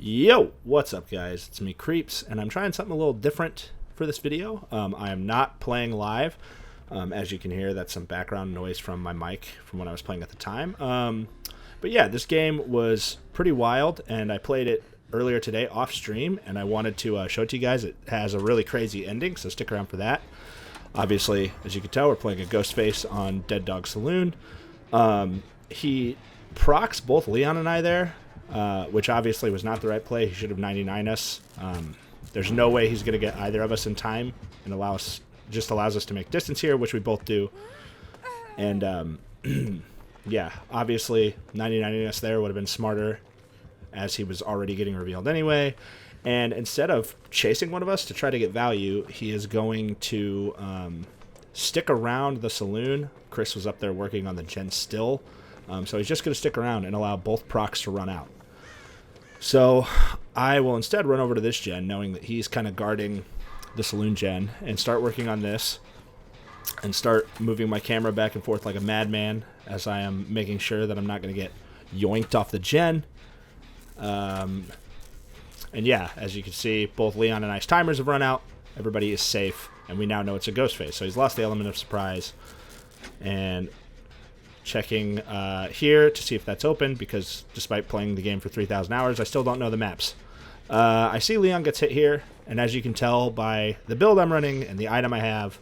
Yo, what's up guys? It's me, Creeps, and I'm trying something a little different for this video. I am not playing live. As you can hear, that's some background noise from my mic from when I was playing at the time. But yeah, this game was pretty wild, and I played it earlier today off stream, and I wanted to show it to you guys. It has a really crazy ending, so stick around for that. Obviously, as you can tell, we're playing a Ghostface on Dead Dog Saloon. He procs both Leon and I there. Which obviously was not the right play. He should have 99 us. There's no way he's going to get either of us in time and allows us to make distance here, which we both do. And yeah, obviously 99 us there would have been smarter as he was already getting revealed anyway. And instead of chasing one of us to try to get value, he is going to stick around the saloon. Chris was up there working on the gen still. So he's just going to stick around and allow both procs to run out. So I will instead run over to this gen, knowing that he's kind of guarding the saloon gen, and start working on this and start moving my camera back and forth like a madman as I am making sure that I'm not going to get yoinked off the gen. And yeah, as you can see, both Leon and I's timers have run out. Everybody is safe, and we now know it's a Ghostface. So he's lost the element of surprise. And checking here to see if that's open, because despite playing the game for 3,000 hours, I still don't know the maps. I see Leon gets hit here, and as you can tell by the build I'm running and the item I have,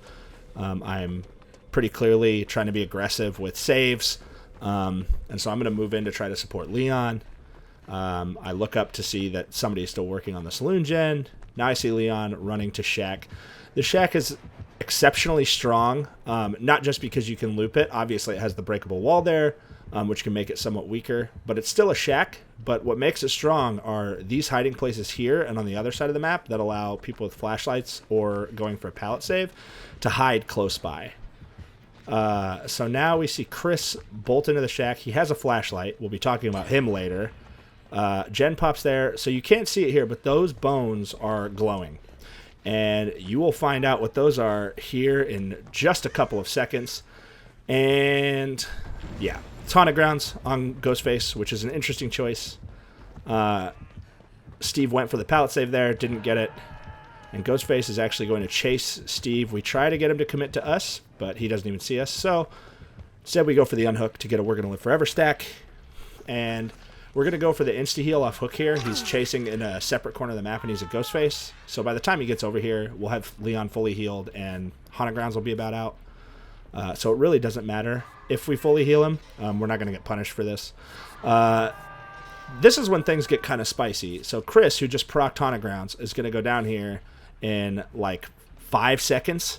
I'm pretty clearly trying to be aggressive with saves, and so I'm going to move in to try to support Leon. I look up to see that somebody is still working on the saloon gen. Now I see Leon running to Shack. The Shack is exceptionally strong, not just because you can loop it. Obviously it has the breakable wall there, which can make it somewhat weaker, but it's still a shack. But what makes it strong are these hiding places here and on the other side of the map that allow people with flashlights or going for a pallet save to hide close by. So now we see Chris bolt into the shack. He has a flashlight. We'll be talking about him later. Jen pops there, so you can't see it here, but those bones are glowing. And you will find out what those are here in just a couple of seconds. And yeah, it's Haunted Grounds on Ghostface, which is an interesting choice. Steve went for the pallet save there, didn't get it. And Ghostface is actually going to chase Steve. We try to get him to commit to us, but he doesn't even see us. So instead we go for the unhook to get a We're Gonna Live Forever stack. And we're going to go for the insta-heal off hook here. He's chasing in a separate corner of the map, and he's a Ghostface. So by the time he gets over here, we'll have Leon fully healed, and Haunted Grounds will be about out. So it really doesn't matter if we fully heal him. We're not going to get punished for this. This is when things get kind of spicy. So Chris, who just procced Haunted Grounds, is going to go down here in like 5 seconds.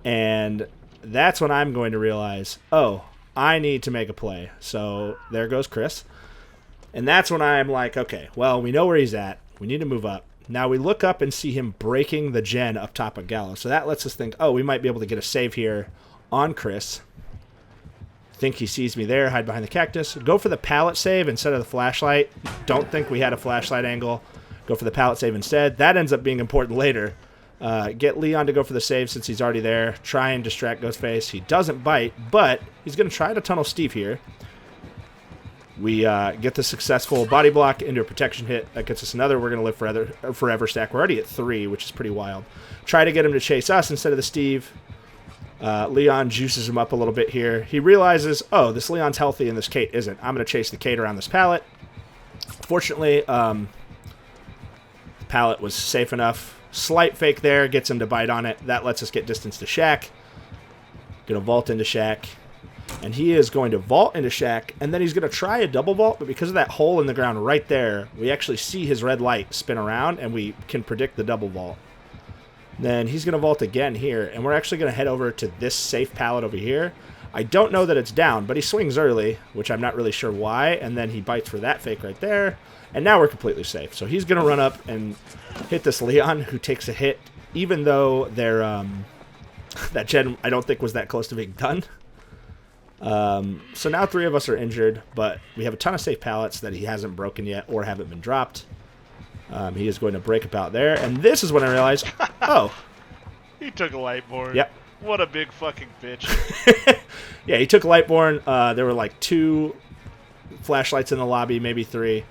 And that's when I'm going to realize, oh, I need to make a play. So there goes Chris. And that's when I'm like, okay, well, we know where he's at. We need to move up. Now we look up and see him breaking the gen up top of Gallows. So that lets us think, oh, we might be able to get a save here on Chris. Think he sees me there, hide behind the cactus. Go for the pallet save instead of the flashlight. Don't think we had a flashlight angle. Go for the pallet save instead. That ends up being important later. Get Leon to go for the save since he's already there. Try and distract Ghostface. He doesn't bite, but he's going to try to tunnel Steve here. We get the successful body block into a protection hit. That gets us another We're Going to Live Forever stack. We're already at 3, which is pretty wild. Try to get him to chase us instead of the Steve. Leon juices him up a little bit here. He realizes, oh, this Leon's healthy and this Kate isn't. I'm going to chase the Kate around this pallet. Fortunately, the pallet was safe enough. Slight fake there. Gets him to bite on it. That lets us get distance to Shack. Going to vault into Shack. And he is going to vault into Shack, and then he's going to try a double vault, but because of that hole in the ground right there, we actually see his red light spin around, and we can predict the double vault. Then he's going to vault again here, and we're actually going to head over to this safe pallet over here. I don't know that it's down, but he swings early, which I'm not really sure why, and then he bites for that fake right there, and now we're completely safe. So he's going to run up and hit this Leon, who takes a hit, even though they're, that gen I don't think was that close to being done. So now 3 of us are injured, but we have a ton of safe pallets that he hasn't broken yet or haven't been dropped. He is going to break about there, and this is when I realize, oh. He took a Lightborn. Yep. What a big fucking bitch. Yeah, he took Lightborn. There were like 2 flashlights in the lobby, maybe 3.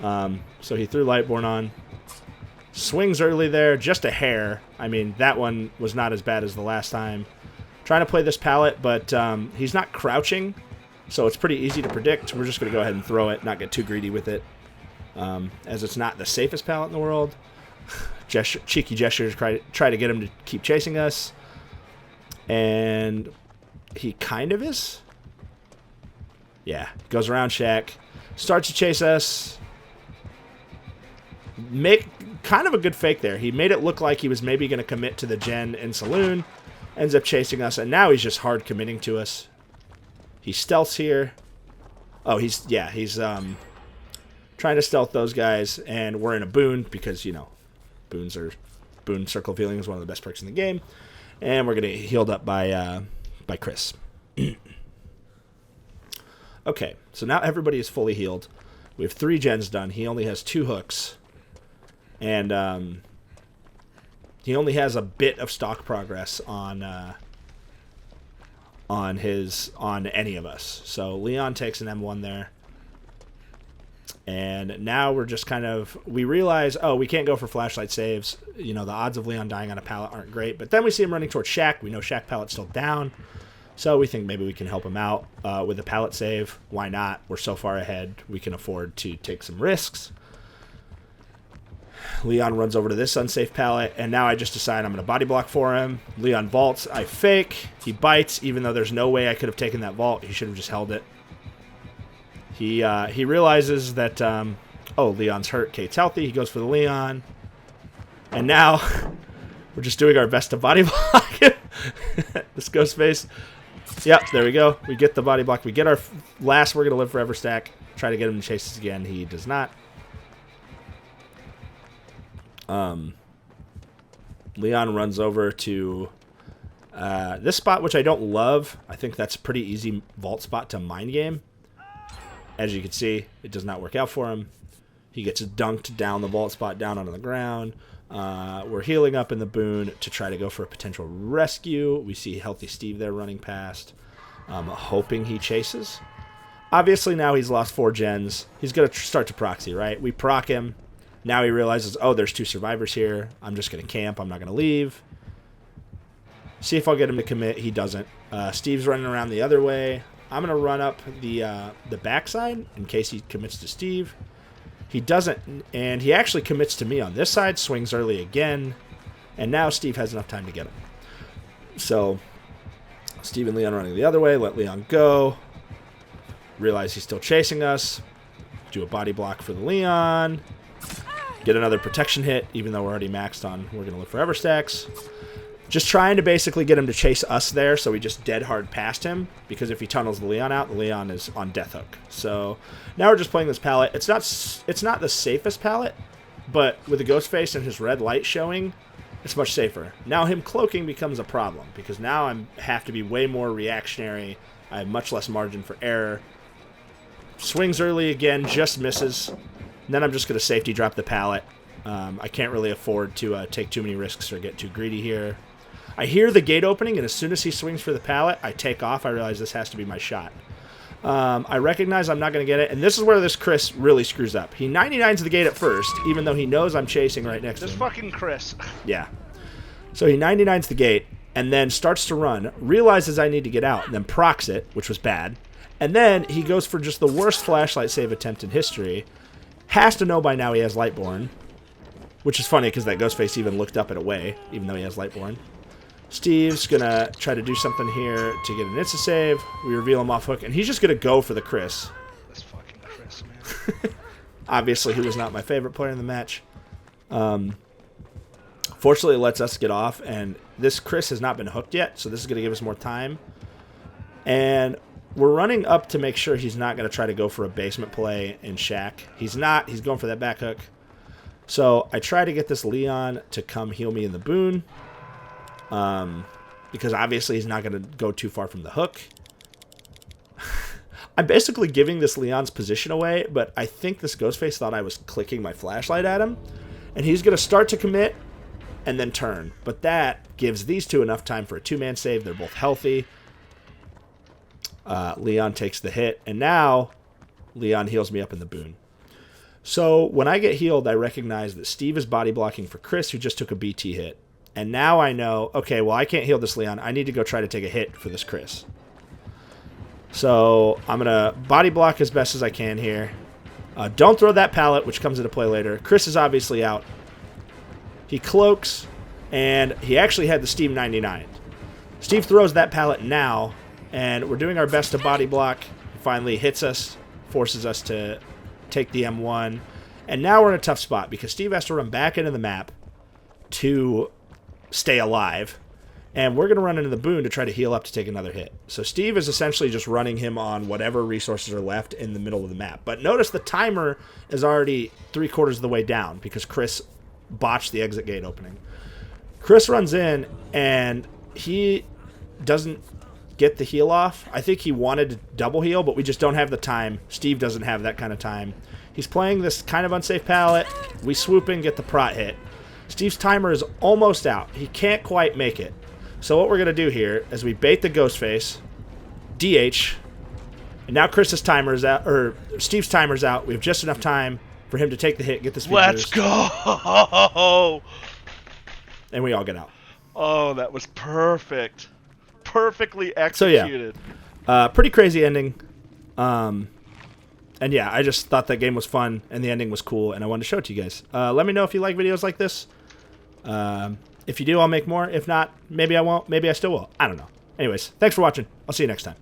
So he threw Lightborn on. Swings early there, just a hair. I mean, that one was not as bad as the last time. Trying to play this pallet, but he's not crouching, so it's pretty easy to predict. We're just going to go ahead and throw it, not get too greedy with it, as it's not the safest pallet in the world. Cheeky gestures, try to get him to keep chasing us. And he kind of is. Yeah, goes around Shaq, starts to chase us. Make kind of a good fake there. He made it look like he was maybe going to commit to the gen in Saloon. Ends up chasing us, and now he's just hard committing to us. He stealths here. Oh, he's trying to stealth those guys, and we're in a boon because, you know, boon circle of healing is one of the best perks in the game. And we're going to get healed up by Chris. Okay, so now everybody is fully healed. We have 3 gens done. He only has 2 hooks. And he only has a bit of stock progress on any of us. So Leon takes an M1 there. And now we're just kind of... We realize, oh, we can't go for flashlight saves. You know, the odds of Leon dying on a pallet aren't great. But then we see him running towards Shaq. We know Shaq pallet's still down. So we think maybe we can help him out with a pallet save. Why not? We're so far ahead. We can afford to take some risks. Leon runs over to this unsafe pallet, and now I just decide I'm going to body block for him. Leon vaults. I fake. He bites, even though there's no way I could have taken that vault. He should have just held it. He realizes that, oh, Leon's hurt. Kate's healthy. He goes for the Leon. And now we're just doing our best to body block him. This ghost face. Yep, there we go. We get the body block. We get our last We're Going to Live Forever stack. Try to get him to chase us again. He does not. Leon runs over to this spot, which I don't love. I think that's a pretty easy vault spot to mind game. As you can see, it does not work out for him. He gets dunked down the vault spot, down onto the ground. We're healing up in the boon to try to go for a potential rescue. We see Healthy Steve there running past, hoping he chases. Obviously, now he's lost 4 gens. He's going to start to proxy, right? We proc him. Now he realizes, oh, there's 2 survivors here. I'm just going to camp. I'm not going to leave. See if I'll get him to commit. He doesn't. Steve's running around the other way. I'm going to run up the backside in case he commits to Steve. He doesn't, and he actually commits to me on this side, swings early again, and now Steve has enough time to get him. So Steve and Leon running the other way, let Leon go. Realize he's still chasing us. Do a body block for the Leon. Get another protection hit, even though we're already maxed on We're Going to Live Forever stacks. Just trying to basically get him to chase us there, so we just dead hard past him, because if he tunnels the Leon out, the Leon is on death hook. So now we're just playing this pallet. It's not the safest pallet, but with the ghost face and his red light showing, it's much safer. Now him cloaking becomes a problem, because now I have to be way more reactionary. I have much less margin for error. Swings early again, just misses. And then I'm just going to safety drop the pallet. I can't really afford to take too many risks or get too greedy here. I hear the gate opening, and as soon as he swings for the pallet, I take off. I realize this has to be my shot. I recognize I'm not going to get it, and this is where this Chris really screws up. He 99s the gate at first, even though he knows I'm chasing right next to him. This fucking Chris. Yeah. So he 99s the gate, and then starts to run, realizes I need to get out, and then procs it, which was bad. And then he goes for just the worst flashlight save attempt in history. Has to know by now he has Lightborn, which is funny because that Ghostface even looked up and away, even though he has Lightborn. Steve's going to try to do something here to get an insta-save. We reveal him off hook, and he's just going to go for the Chris. This fucking Chris, man. Obviously, he was not my favorite player in the match. Fortunately, it lets us get off, and this Chris has not been hooked yet, so this is going to give us more time. And we're running up to make sure he's not going to try to go for a basement play in Shaq. He's not. He's going for that back hook. So I try to get this Leon to come heal me in the boon. Because obviously he's not going to go too far from the hook. I'm basically giving this Leon's position away, but I think this Ghostface thought I was clicking my flashlight at him. And he's going to start to commit and then turn. But that gives these two enough time for a 2-man save. They're both healthy. Leon takes the hit, and now Leon heals me up in the boon. So when I get healed, I recognize that Steve is body blocking for Chris, who just took a BT hit. And now I know, okay, well, I can't heal this Leon. I need to go try to take a hit for this Chris. So I'm going to body block as best as I can here. Don't throw that pallet, which comes into play later. Chris is obviously out. He cloaks, and he actually had the Steve 99. Steve throws that pallet now, and we're doing our best to body block. He finally hits us, forces us to take the M1. And now we're in a tough spot because Steve has to run back into the map to stay alive. And we're going to run into the boon to try to heal up to take another hit. So Steve is essentially just running him on whatever resources are left in the middle of the map. But notice the timer is already 3/4 of the way down because Chris botched the exit gate opening. Chris runs in, and he doesn't get the heal off. I think he wanted to double heal, but we just don't have the time. Steve doesn't have that kind of time. He's playing this kind of unsafe pallet. We swoop in, get the prot hit. Steve's timer is almost out. He can't quite make it. So what we're going to do here is we bait the ghost face, DH, and now Chris's timer is out, or Steve's timer's out. We have just enough time for him to take the hit, get the speed Let's boost, go! and we all get out. Oh, that was perfect. Perfectly executed. So yeah, pretty crazy ending. And yeah, I just thought that game was fun, and the ending was cool, and I wanted to show it to you guys. Let me know if you like videos like this. If you do, I'll make more. If not, maybe I won't. Maybe I still will. I don't know. Anyways, thanks for watching. I'll see you next time.